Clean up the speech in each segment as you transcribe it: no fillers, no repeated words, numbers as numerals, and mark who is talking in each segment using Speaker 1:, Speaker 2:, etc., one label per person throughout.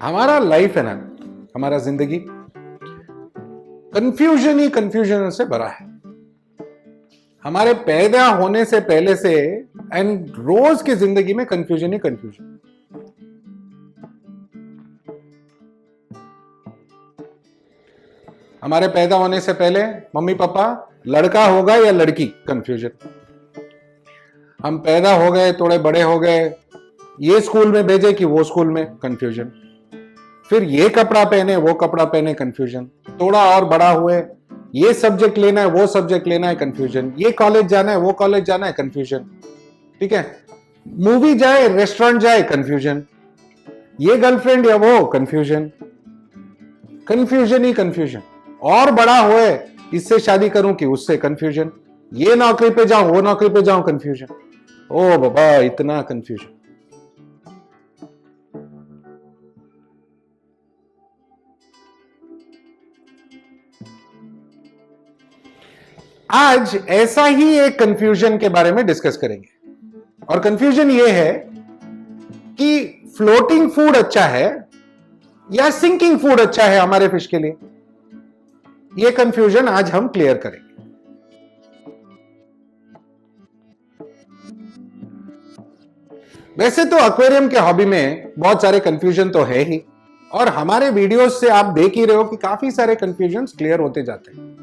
Speaker 1: हमारा लाइफ है ना, हमारा जिंदगी कंफ्यूजन ही कंफ्यूजन से भरा है। हमारे पैदा होने से पहले से एंड रोज की जिंदगी में कंफ्यूजन ही कंफ्यूजन। हमारे पैदा होने से पहले मम्मी पापा लड़का होगा या लड़की, कंफ्यूजन। हम पैदा हो गए, थोड़े बड़े हो गए, ये स्कूल में भेजे कि वो स्कूल में, कंफ्यूजन। फिर ये कपड़ा पहने, वो कपड़ा पहने, कंफ्यूजन। थोड़ा और बड़ा हुए, ये सब्जेक्ट लेना है, वो सब्जेक्ट लेना है, कंफ्यूजन। ये कॉलेज जाना है, वो कॉलेज जाना है, कंफ्यूजन। ठीक है, मूवी जाए, रेस्टोरेंट जाए, कंफ्यूजन। ये गर्लफ्रेंड या वो, कंफ्यूजन। कंफ्यूजन ही कंफ्यूजन। और बड़ा हुए, इससे शादी करूं कि उससे, कंफ्यूजन। ये नौकरी पे जाऊं, वो नौकरी पे जाऊं, कंफ्यूजन। ओ बाबा, इतना कंफ्यूजन। आज ऐसा ही एक कंफ्यूजन के बारे में डिस्कस करेंगे। और कंफ्यूजन ये है कि फ्लोटिंग फूड अच्छा है या सिंकिंग फूड अच्छा है हमारे फिश के लिए। यह कंफ्यूजन आज हम क्लियर करेंगे। वैसे तो एक्वेरियम के हॉबी में बहुत सारे कंफ्यूजन तो है ही, और हमारे वीडियोस से आप देख ही रहे हो कि काफी सारे कंफ्यूजन क्लियर होते जाते हैं।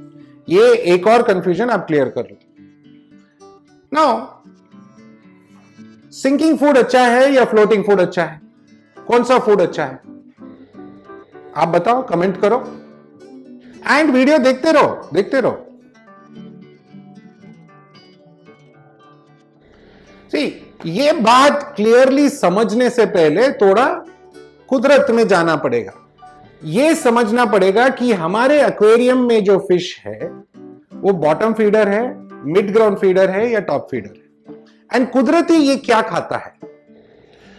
Speaker 1: ये एक और कंफ्यूजन आप क्लियर कर लो। नाउ, सिंकिंग फूड अच्छा है या फ्लोटिंग फूड अच्छा है? कौन सा फूड अच्छा है? आप बताओ, कमेंट करो एंड वीडियो देखते रहो, देखते रहो। सी, ये बात क्लियरली समझने से पहले थोड़ा कुदरत में जाना पड़ेगा। यह समझना पड़ेगा कि हमारे एक्वेरियम में जो फिश है वो बॉटम फीडर है, मिड ग्राउंड फीडर है या टॉप फीडर है, एंड कुदरती ये क्या खाता है।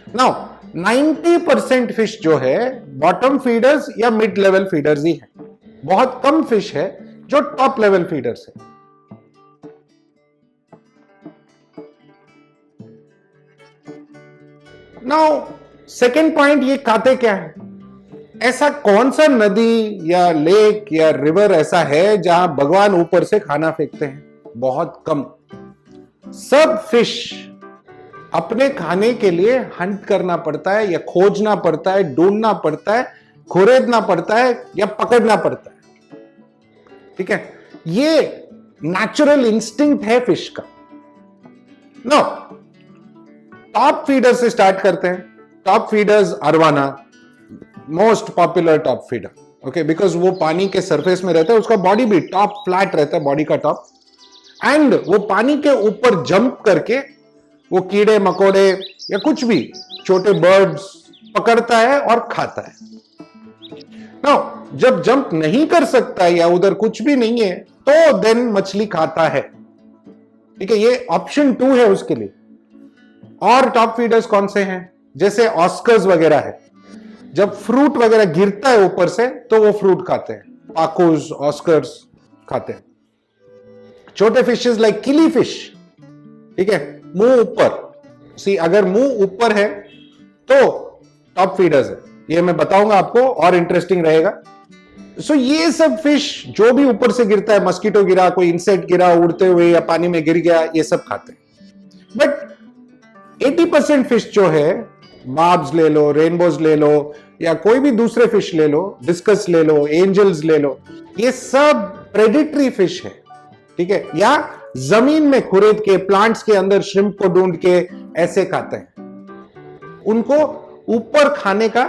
Speaker 1: नाउ 90% फिश जो है बॉटम फीडर्स या मिड लेवल फीडर्स ही है। बहुत कम फिश है जो टॉप लेवल फीडर्स है। नाउ सेकेंड पॉइंट, ये खाते क्या है? ऐसा कौन सा नदी या लेक या रिवर ऐसा है जहां भगवान ऊपर से खाना फेंकते हैं? बहुत कम। सब फिश अपने खाने के लिए हंट करना पड़ता है या खोजना पड़ता है, ढूंढना पड़ता है, खुरेदना पड़ता है या पकड़ना पड़ता है। ठीक है, ये नेचुरल इंस्टिंक्ट है फिश का। नो, टॉप फीडर से स्टार्ट करते हैं। Top feeders, arowana most popular top feeder, okay, because वो पानी के सरफेस में रहता है, उसका बॉडी भी टॉप फ्लैट रहता है, बॉडी का टॉप, एंड वो पानी के ऊपर जंप करके वो कीड़े मकोड़े या कुछ भी छोटे बर्ड्स पकड़ता है और खाता है। नाउ जब जंप नहीं कर सकता है या उधर कुछ भी नहीं है तो देन मछली खाता है। ठीक है, ये ऑप्शन 2 है उसके लिए। और टॉप फीडर्स कौन से हैं? जैसे ऑस्कर्स वगैरह है, जब फ्रूट वगैरह गिरता है ऊपर से तो वो फ्रूट खाते हैं, पाकोस, ऑस्कर्स खाते हैं। छोटे फिशेस लाइक किली फिश, ठीक है, मुंह ऊपर, सी अगर मुंह ऊपर है तो टॉप फीडर्स है। ये मैं बताऊंगा आपको, और इंटरेस्टिंग रहेगा। सो ये सब फिश जो भी ऊपर से गिरता है, मस्कीटो गिरा, कोई इंसेक्ट गिरा उड़ते हुए या पानी में गिर गया, ये सब खाते हैं। बट 80% फिश जो है, बार्ब्स ले लो, रेनबोज ले लो, या कोई भी दूसरे फिश ले लो, डिस्कस ले लो, एंजल्स ले लो, ये सब प्रेडिटरी फिश है। ठीक है, या जमीन में खुरेद के, प्लांट्स के अंदर श्रिम्प को ढूंढ के ऐसे खाते हैं। उनको ऊपर खाने का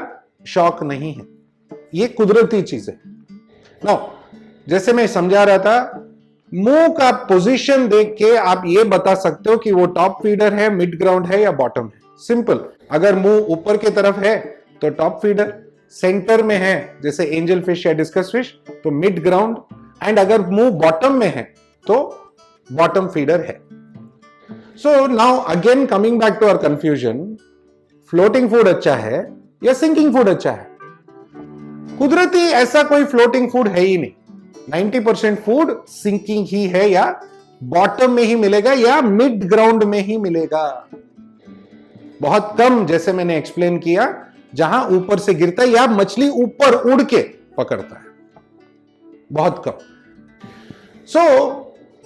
Speaker 1: शौक नहीं है, ये कुदरती चीज है। नो, जैसे मैं समझा रहा था, मुंह का पोजीशन देख के आप ये बता सकते हो कि वो टॉप फीडर है, मिड ग्राउंड है या बॉटम है। सिंपल। अगर मुंह ऊपर की तरफ है तो टॉप फीडर, सेंटर में है जैसे एंजल फिश या डिस्कस फिश तो मिड ग्राउंड, एंड अगर मुंह बॉटम में है तो बॉटम फीडर है। So now again coming back to our confusion, floating food अच्छा है या सिंकिंग फूड अच्छा है? कुदरती ऐसा कोई फ्लोटिंग फूड है ही नहीं। 90% फूड सिंकिंग ही है, या बॉटम में ही मिलेगा या मिड ग्राउंड में ही मिलेगा। बहुत कम, जैसे मैंने एक्सप्लेन किया, जहां ऊपर से गिरता है या मछली ऊपर उड़ के पकड़ता है, बहुत कम। सो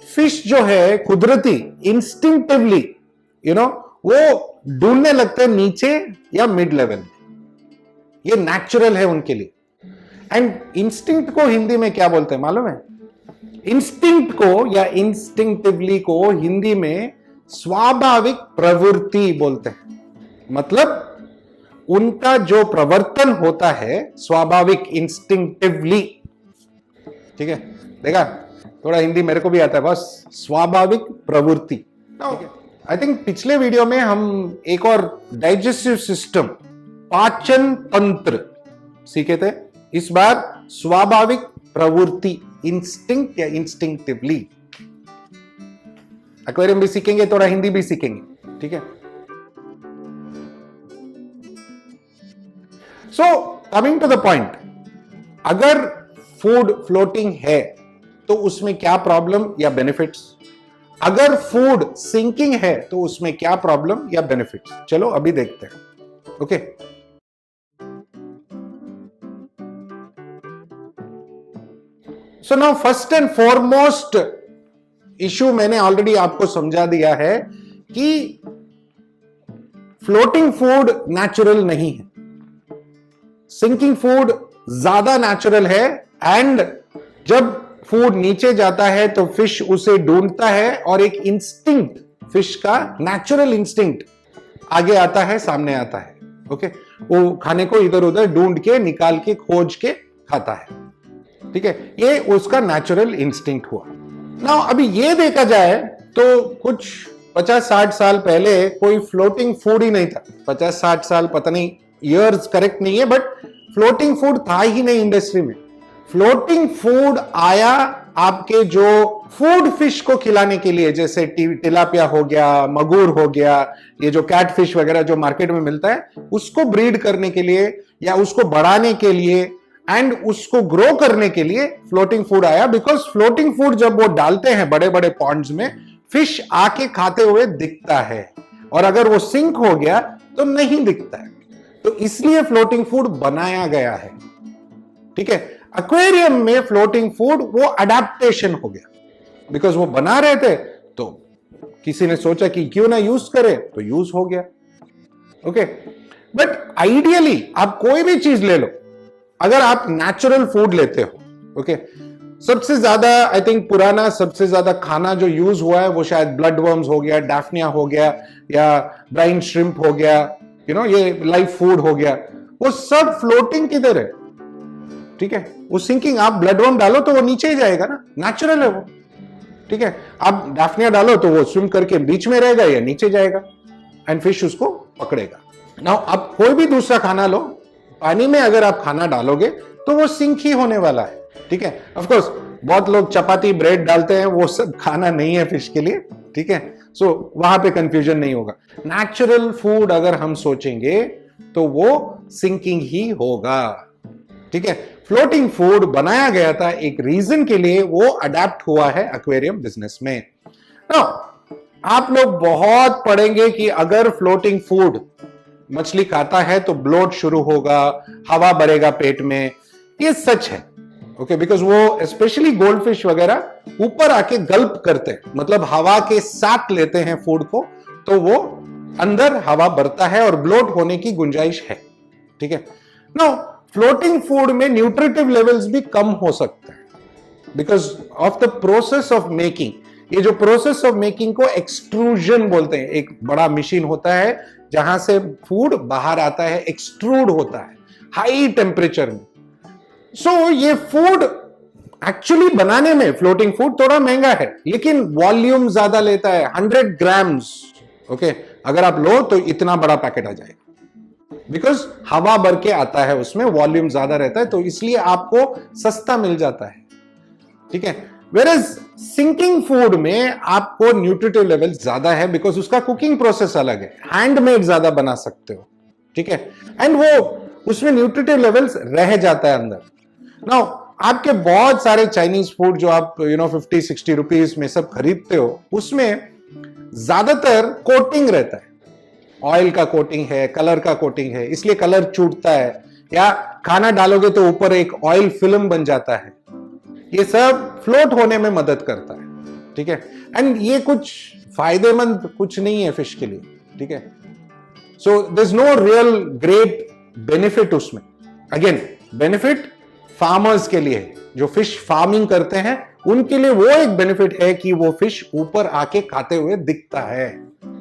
Speaker 1: फिश जो है कुदरती इंस्टिंक्टिवली वो ढूंढने लगते हैं नीचे या मिड लेवल में, ये नेचुरल है उनके लिए। एंड इंस्टिंक्ट को हिंदी में क्या बोलते हैं मालूम है? इंस्टिंक्ट को या इंस्टिंक्टिवली को हिंदी में स्वाभाविक प्रवृत्ति बोलते हैं। मतलब उनका जो प्रवर्तन होता है स्वाभाविक, इंस्टिंक्टिवली। ठीक है, देखा, थोड़ा हिंदी मेरे को भी आता है बस, स्वाभाविक प्रवृत्ति। आई थिंक पिछले वीडियो में हम एक और डाइजेस्टिव सिस्टम, पाचन तंत्र सीखे थे। इस बार स्वाभाविक प्रवृत्ति, इंस्टिंक्ट या इंस्टिंक्टिवली। एक्वेरियम भी सीखेंगे, थोड़ा हिंदी भी सीखेंगे, ठीक है। So coming to the point, अगर फूड फ्लोटिंग है तो उसमें क्या प्रॉब्लम या बेनिफिट्स, अगर फूड सिंकिंग है तो उसमें क्या प्रॉब्लम या बेनिफिट्स, चलो अभी देखते हैं। Okay, so now first and foremost issue मैंने ऑलरेडी आपको समझा दिया है कि फ्लोटिंग फूड नेचुरल नहीं है, सिंकिंग फूड ज्यादा नेचुरल है। एंड जब फूड नीचे जाता है तो फिश उसे ढूंढता है और एक इंस्टिंक्ट, फिश का नेचुरल इंस्टिंक्ट आगे आता है, सामने आता है। ओके, वो खाने को इधर उधर ढूंढ के, निकाल के, खोज के खाता है। ठीक है, ये उसका नेचुरल इंस्टिंक्ट हुआ। नाउ अभी ये देखा जाए तो कुछ 50-60 साल पहले कोई फ्लोटिंग फूड ही नहीं था। 50-60 साल, पता नहीं ईयर्स करेक्ट नहीं है, बट फ्लोटिंग फूड था ही नहीं इंडस्ट्री में। फ्लोटिंग फूड आया आपके जो फूड फिश को खिलाने के लिए, जैसे टिलापिया हो गया, मगुर हो गया, ये जो कैट फिश वगैरह जो मार्केट में मिलता है, उसको ब्रीड करने के लिए या उसको बढ़ाने के लिए एंड उसको ग्रो करने के लिए फ्लोटिंग फूड आया। बिकॉज फ्लोटिंग फूड जब वो डालते हैं बड़े बड़े पॉन्ड्स में, फिश आके खाते हुए दिखता है, और अगर वो सिंक हो गया तो नहीं दिखता है। तो इसलिए फ्लोटिंग फूड बनाया गया है। ठीक है, एक्वेरियम में फ्लोटिंग फूड वो अडेप्टेशन हो गया, बिकॉज वो बना रहे थे तो किसी ने सोचा कि क्यों ना यूज करें, तो यूज हो गया। ओके, बट आइडियली आप कोई भी चीज ले लो, अगर आप नेचुरल फूड लेते हो, ओके, सबसे ज्यादा आई थिंक पुराना सबसे ज्यादा खाना जो यूज हुआ है वो शायद ब्लड वर्म्स हो गया, डैफनिया हो गया, या ब्राइन श्रिम्प हो गया, ये लाइफ फूड हो गया, वो सब फ्लोटिंग किधर है? ठीक है, वो सिंकिंग। आप ब्लड वर्म डालो तो वो नीचे ही जाएगा ना, नेचुरल है वो। ठीक है, आप डैफनिया डालो तो वो स्विम करके बीच में रहेगा या नीचे जाएगा, एंड फिश उसको पकड़ेगा। नाउ आप कोई भी दूसरा खाना लो, पानी में अगर आप खाना डालोगे तो वो सिंक ही होने वाला है। ठीक है, ऑफ कोर्स बहुत लोग चपाती ब्रेड डालते हैं, वो सब खाना नहीं है फिश के लिए। ठीक है, सो वहां पे कंफ्यूजन नहीं होगा। नेचुरल फूड अगर हम सोचेंगे तो वो सिंकिंग ही होगा। ठीक है, फ्लोटिंग फूड बनाया गया था एक रीजन के लिए, वो अडेप्ट हुआ है एक्वेरियम बिजनेस में। Now, आप लोग बहुत पढ़ेंगे कि अगर फ्लोटिंग फूड मछली खाता है तो ब्लोट शुरू होगा, हवा भरेगा पेट में। ये सच है, ओके, बिकॉज वो स्पेशली गोल्ड फिश वगैरह ऊपर आके गल्प करते हैं, मतलब हवा के साथ लेते हैं फूड को, तो वो अंदर हवा भरता है और ब्लोट होने की गुंजाइश है। ठीक है, नाउ फ्लोटिंग फूड में न्यूट्रिटिव लेवल्स भी कम हो सकते हैं because of the process of making. ये जो प्रोसेस ऑफ मेकिंग को एक्सट्रूजन बोलते हैं। एक बड़ा मशीन होता है जहां से फूड बाहर आता है, एक्सट्रूड होता है हाई टेम्परेचर में। सो ये फूड एक्चुअली बनाने में फ्लोटिंग फूड थोड़ा महंगा है, लेकिन वॉल्यूम ज्यादा लेता है, 100 ग्राम्स। ओके, अगर आप लो तो इतना बड़ा पैकेट आ जाएगा, बिकॉज हवा भर के आता है, उसमें वॉल्यूम ज्यादा रहता है, तो इसलिए आपको सस्ता मिल जाता है। ठीक है, वेरएज सिंकिंग फूड में आपको न्यूट्रिटिव लेवल ज्यादा है, बिकॉज उसका कुकिंग प्रोसेस अलग है, हैंडमेड ज्यादा बना सकते हो। ठीक है, एंड वो उसमें न्यूट्रिटिव लेवल्स रह जाता है अंदर। नाउ आपके बहुत सारे चाइनीज फूड जो आप 50-60 रुपीज में सब खरीदते हो, उसमें ज्यादातर कोटिंग रहता है। ऑयल का कोटिंग है, कलर का कोटिंग है, इसलिए कलर छूटता है, या खाना डालोगे तो ऊपर एक ऑयल फिल्म बन जाता है। ये सब फ्लोट होने में मदद करता है, ठीक है। एंड ये कुछ फायदेमंद कुछ नहीं है फिश के लिए, ठीक है। So there is no real great benefit उसमें। अगेन बेनिफिट फार्मर्स के लिए है, जो फिश फार्मिंग करते हैं उनके लिए वो एक बेनिफिट है कि वो फिश ऊपर आके खाते हुए दिखता है।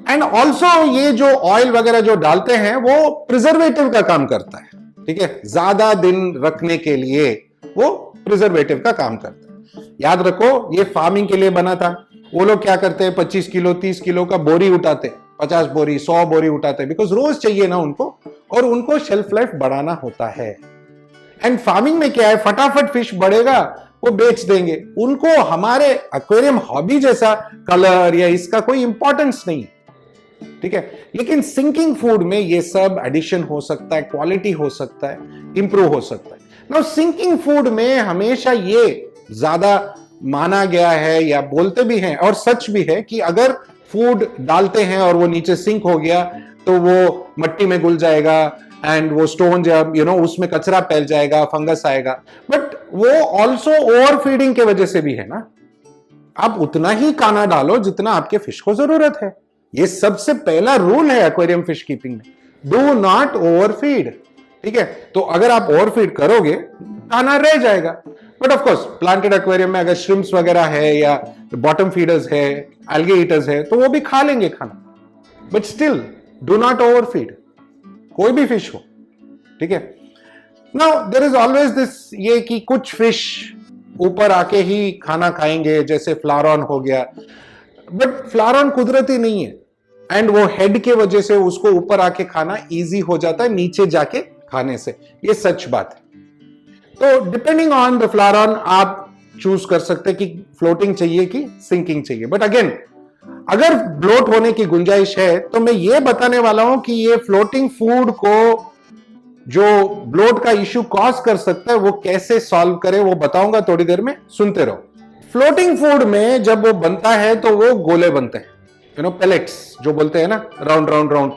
Speaker 1: एंड ऑल्सो ये जो ऑयल वगैरह जो डालते हैं वो प्रिजर्वेटिव का काम करता है, ठीक है। ज्यादा दिन रखने के लिए वो प्रिजर्वेटिव का काम करता है। याद रखो ये फार्मिंग के लिए बना था। वो लोग क्या करते हैं, 25 किलो 30 किलो का बोरी उठाते, 50 बोरी 100 बोरी उठाते, बिकॉज रोज चाहिए ना उनको, और उनको शेल्फ लाइफ बढ़ाना होता है। एंड फार्मिंग में क्या है, फटाफट फिश बढ़ेगा, वो बेच देंगे। उनको हमारे एक्वेरियम हॉबी जैसा कलर या इसका कोई इंपॉर्टेंस नहीं, ठीक है। लेकिन सिंकिंग फूड में ये सब एडिशन हो सकता है, क्वालिटी हो सकता है, इंप्रूव हो सकता है। नाउ सिंकिंग फूड में हमेशा ये ज्यादा माना गया है या बोलते भी हैं और सच भी है कि अगर फूड डालते हैं और वो नीचे सिंक हो गया तो वो मट्टी में घुल जाएगा, एंड वो स्टोन जब उसमें कचरा फैल जाएगा, फंगस आएगा। बट वो ऑल्सो ओवर फीडिंग के वजह से भी है ना। आप उतना ही खाना डालो जितना आपके फिश को जरूरत है। ये सबसे पहला रूल है एक्वेरियम फिश कीपिंग में, डू नॉट ओवर फीड, ठीक है। तो अगर आप ओवर फीड करोगे खाना रह जाएगा। But of course planted aquarium में अगर श्रिम्प्स वगैरह है या बॉटम फीडर्स है, एल्गे ईटर्स है, तो वो भी खा लेंगे खाना। But still do not over feed, कोई भी फिश हो, ठीक है। Now there is always this, ये कि कुछ फिश ऊपर आके ही खाना खाएंगे, जैसे फ्लारॉन हो गया। बट फ्लारॉन कुदरती नहीं है, एंड वो हेड के वजह से उसको ऊपर आके खाना इजी हो जाता है नीचे जाके खाने से, ये सच बात है। तो डिपेंडिंग ऑन द फ्लारॉन आप चूज कर सकते हैं कि फ्लोटिंग चाहिए कि सिंकिंग चाहिए। बट अगेन अगर ब्लोट होने की गुंजाइश है तो मैं ये बताने वाला हूं कि ये फ्लोटिंग फूड को जो ब्लोट का इश्यू कॉज कर सकता है वो कैसे सॉल्व करे, वो बताऊंगा थोड़ी देर में, सुनते रहो। फ्लोटिंग फूड में जब वो बनता है तो वो गोले बनते हैं, पेलेट्स जो बोलते हैं ना, राउंड राउंड राउंड।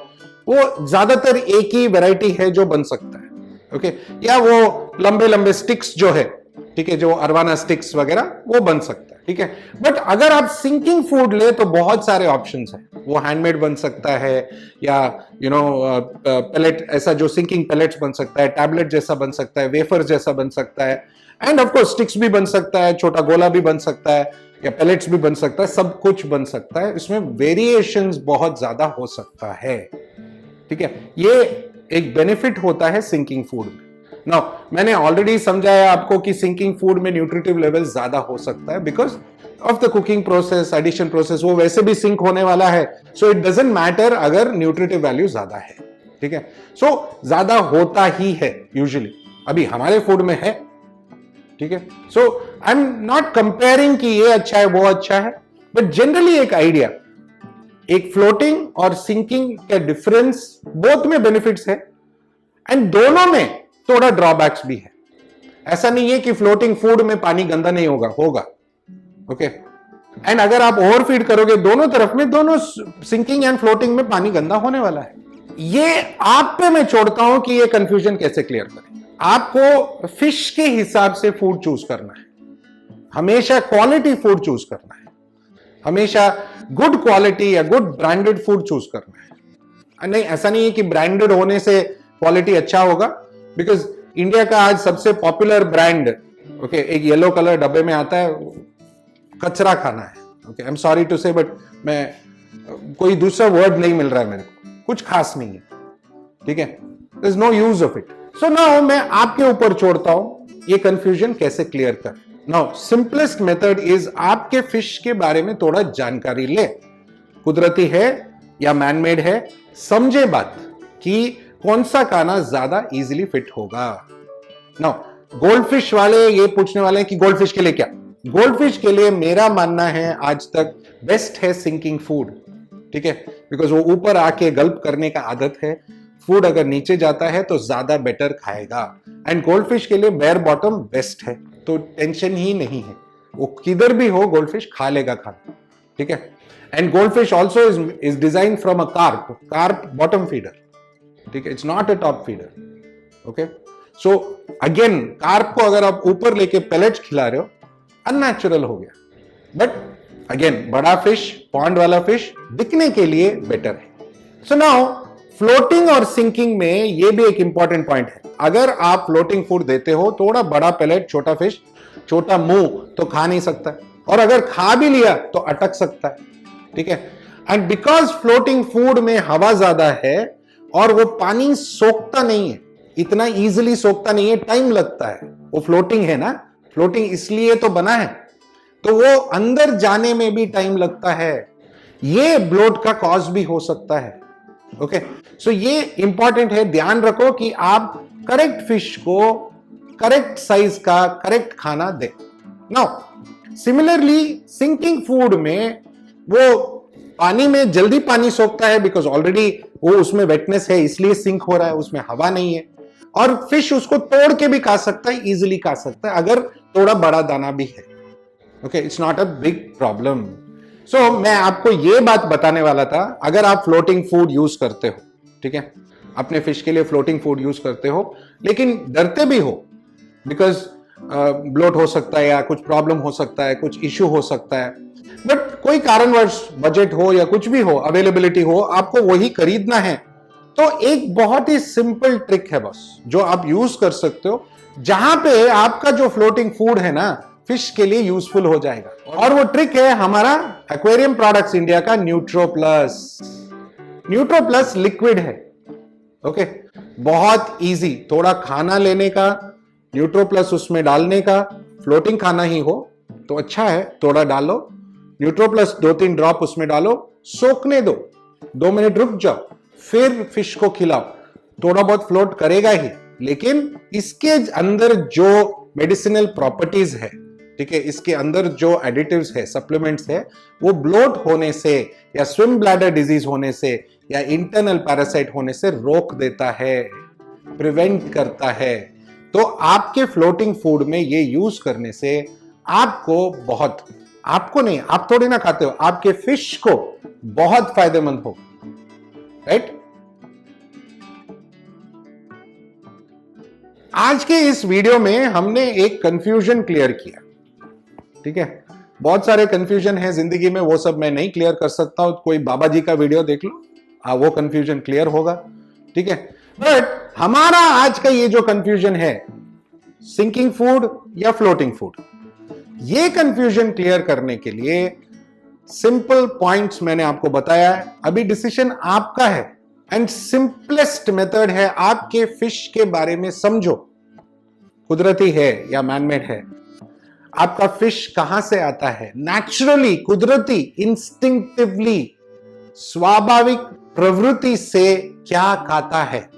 Speaker 1: वो ज्यादातर एक ही वैरायटी है जो बन सकता है, ओके। या वो लंबे लंबे स्टिक्स जो है, ठीक है, जो अरवाना स्टिक्स वगैरह, वो बन सकता है, ठीक है। बट अगर आप सिंकिंग फूड ले तो बहुत सारे ऑप्शंस हैं। वो हैंडमेड बन सकता है, या पेलेट, ऐसा जो सिंकिंग पेलेट्स बन सकता है, टैबलेट जैसा बन सकता है, वेफर जैसा बन सकता है, एंड ऑफ कोर्स स्टिक्स भी बन सकता है, छोटा गोला भी बन सकता है, या पेलेट्स भी बन सकता है, सब कुछ बन सकता है। इसमें वेरिएशंस बहुत ज्यादा हो सकता है, ठीक है। ये एक बेनिफिट होता है सिंकिंग फूड में। नाउ मैंने ऑलरेडी समझाया आपको कि सिंकिंग फूड में न्यूट्रिटिव लेवल ज्यादा हो सकता है because of the cooking process, addition process, वो वैसे भी सिंक होने वाला है। सो इट डजंट मैटर अगर न्यूट्रिटिव वैल्यू ज्यादा है, ठीक है। सो ज्यादा होता ही है यूजुअली, अभी हमारे फूड में है, ठीक है। सो आई एम नॉट कंपेयरिंग कि ये अच्छा है वो अच्छा है, बट जनरली एक आइडिया, एक फ्लोटिंग और सिंकिंग का डिफरेंस, बोथ में बेनिफिट्स है एंड दोनों में थोड़ा ड्रॉबैक्स भी है। ऐसा नहीं है कि फ्लोटिंग फूड में पानी गंदा नहीं होगा, होगा, ओके। एंड अगर आप ओवर फीड करोगे दोनों तरफ में, दोनों सिंकिंग एंड फ्लोटिंग में पानी गंदा होने वाला है। ये आप पे मैं छोड़ता हूं कि ये कंफ्यूजन कैसे क्लियर करें। आपको फिश के हिसाब से फूड चूज करना है, हमेशा क्वालिटी फूड चूज करना है, हमेशा गुड क्वालिटी या गुड ब्रांडेड फूड चूज करना है। नहीं, ऐसा नहीं है कि ब्रांडेड होने से क्वालिटी अच्छा होगा, बिकॉज इंडिया का आज सबसे पॉपुलर ब्रांड, ओके, एक येलो कलर डब्बे में आता है, कचरा खाना है, okay. I am sorry to say, but मैं कोई दूसरा वर्ड नहीं मिल रहा है मेरे को, कुछ खास नहीं है, ठीक है। There is no use of it. So now मैं आपके ऊपर छोड़ता हूं ये कंफ्यूजन कैसे क्लियर कर। नाउ सिंपलेस्ट मेथड इज आपके फिश के बारे में थोड़ा जानकारी ले, कुदरती है या मैनमेड है, समझे बात कि कौन सा खाना ज्यादा इजीली फिट होगा। नाउ गोल्डफिश वाले ये पूछने वाले हैं कि गोल्डफिश के लिए क्या। गोल्डफिश के लिए मेरा मानना है आज तक बेस्ट है सिंकिंग फूड, ठीक है, बिकॉज वो ऊपर आके गल्प करने का आदत है। फूड अगर नीचे जाता है तो ज्यादा बेटर खाएगा, एंड गोल्डफिश के लिए बेयर बॉटम बेस्ट है, तो टेंशन ही नहीं है, वो किधर भी हो गोल्डफिश खा लेगा खाना, ठीक है। And gold fish also is design from a carp bottom feeder, ठीक है, it's not a top feeder. Okay, so again carp को अगर आप ऊपर लेके पेलेट्स खिला रहे हो, अननेचुरल हो गया। बट अगेन बड़ा फिश, पॉन्ड वाला फिश दिखने के लिए बेटर है। सो नाउ फ्लोटिंग और सिंकिंग में ये भी एक इंपॉर्टेंट पॉइंट है। अगर आप फ्लोटिंग फूड देते हो, थोड़ा बड़ा पेलेट, छोटा फिश, छोटा मुंह, तो खा नहीं सकता, और अगर खा भी लिया तो अटक सकता है, ठीक है। एंड बिकॉज फ्लोटिंग फूड में हवा ज्यादा है और वो पानी सोखता नहीं है, इतना इजीली सोखता नहीं है, टाइम लगता है। वो फ्लोटिंग है ना, फ्लोटिंग इसलिए तो बना है, तो वो अंदर जाने में भी टाइम लगता है। ये ब्लोट का कॉज भी हो सकता है। ओके, सो ये इंपॉर्टेंट है, ध्यान रखो कि आप करेक्ट फिश को करेक्ट साइज का करेक्ट खाना दें। नाउ सिमिलरली सिंकिंग फूड में वो पानी में जल्दी पानी सोखता है, बिकॉज ऑलरेडी वो उसमें वेटनेस है, इसलिए सिंक हो रहा है, उसमें हवा नहीं है, और फिश उसको तोड़ के भी खा सकता है, इजिली खा सकता है, अगर थोड़ा बड़ा दाना भी है। Okay, it's not a big problem. So मैं आपको ये बात बताने वाला था, अगर आप फ्लोटिंग फूड यूज करते हो, ठीक है, अपने फिश के लिए फ्लोटिंग फूड यूज करते हो, लेकिन डरते भी हो, बिकॉज ब्लोट हो सकता है या कुछ प्रॉब्लम हो सकता है, कुछ इश्यू हो सकता है, बट कोई कारणवश बजट हो या कुछ भी हो, अवेलेबिलिटी हो, आपको वही खरीदना है, तो एक बहुत ही सिंपल ट्रिक है बस, जो आप यूज कर सकते हो, जहां पे आपका जो फ्लोटिंग फूड है ना, फिश के लिए यूजफुल हो जाएगा। और वो ट्रिक है हमारा एक्वेरियम प्रोडक्ट्स इंडिया का न्यूट्रो प्लस। न्यूट्रो प्लस लिक्विड है। ओके, बहुत इजी, थोड़ा खाना लेने का, न्यूट्रो प्लस उसमें डालने का, फ्लोटिंग खाना ही हो तो अच्छा है, थोड़ा डालो, न्यूट्रो प्लस 2-3 ड्रॉप उसमें डालो, सोखने दो, 2 मिनट रुक जाओ, फिर फिश को खिलाओ। थोड़ा बहुत फ्लोट करेगा ही, लेकिन इसके अंदर जो मेडिसिनल प्रॉपर्टीज है, ठीक है, इसके अंदर जो एडिटिव्स है, सप्लीमेंट्स है, वो ब्लोट होने से या स्विम ब्लैडर डिजीज होने से या इंटरनल पैरासाइट होने से रोक देता है, प्रिवेंट करता है। तो आपके फ्लोटिंग फूड में ये यूज करने से आपको बहुत, आपको नहीं, आप थोड़ी ना खाते हो, आपके फिश को बहुत फायदेमंद हो, राइट। आज के इस वीडियो में हमने एक कंफ्यूजन क्लियर किया, ठीक है। बहुत सारे कंफ्यूजन है जिंदगी में, वो सब मैं नहीं क्लियर कर सकता हूं, कोई बाबा जी का वीडियो देख लो, वो कंफ्यूजन क्लियर होगा, ठीक है। बट हमारा आज का ये जो कंफ्यूजन है, सिंकिंग फूड या फ्लोटिंग फूड, ये कंफ्यूजन क्लियर करने के लिए सिंपल पॉइंट्स मैंने आपको बताया है। अभी डिसीजन आपका है, एंड सिंपलेस्ट मेथड है, आपके फिश के बारे में समझो, कुदरती है या मैनमेड है, आपका फिश कहां से आता है, नेचुरली, कुदरती, इंस्टिंक्टिवली, स्वाभाविक प्रवृत्ति से क्या खाता है,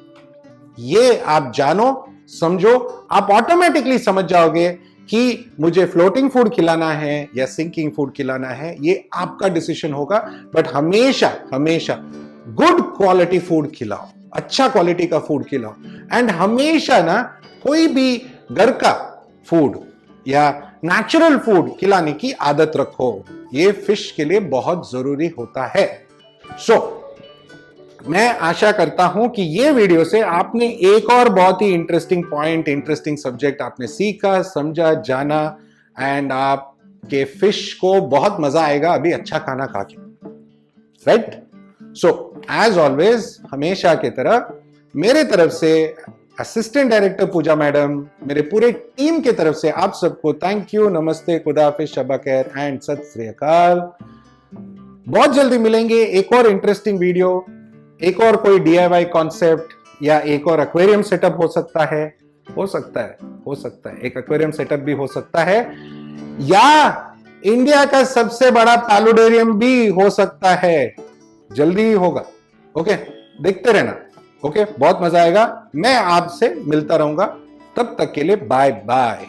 Speaker 1: ये आप जानो, समझो, आप ऑटोमेटिकली समझ जाओगे कि मुझे फ्लोटिंग फूड खिलाना है या सिंकिंग फूड खिलाना है, ये आपका डिसीजन होगा। बट हमेशा हमेशा गुड क्वालिटी फूड खिलाओ, अच्छा क्वालिटी का फूड खिलाओ, एंड हमेशा ना कोई भी घर का फूड या नेचुरल फूड खिलाने की आदत रखो, ये फिश के लिए बहुत जरूरी होता है। सो मैं आशा करता हूं कि ये वीडियो से आपने एक और बहुत ही इंटरेस्टिंग पॉइंट, इंटरेस्टिंग सब्जेक्ट आपने सीखा, समझा, जाना, एंड आपके फिश को बहुत मजा आएगा अभी अच्छा खाना खा के, राइट। सो एज ऑलवेज, हमेशा की तरह मेरे तरफ से असिस्टेंट डायरेक्टर पूजा मैडम, मेरे पूरे टीम के तरफ से आप सबको थैंक यू, नमस्ते, खुदा हाफिज, शबा खैर एंड सत श्री अकाल। बहुत जल्दी मिलेंगे एक और इंटरेस्टिंग वीडियो, एक और कोई DIY कॉन्सेप्ट, या एक और एक्वेरियम सेटअप हो सकता है, हो सकता है एक एक्वेरियम सेटअप भी हो सकता है, या इंडिया का सबसे बड़ा पैलोडेरियम भी हो सकता है, जल्दी ही होगा। ओके, देखते रहना। ओके, बहुत मजा आएगा, मैं आपसे मिलता रहूंगा, तब तक के लिए बाय बाय।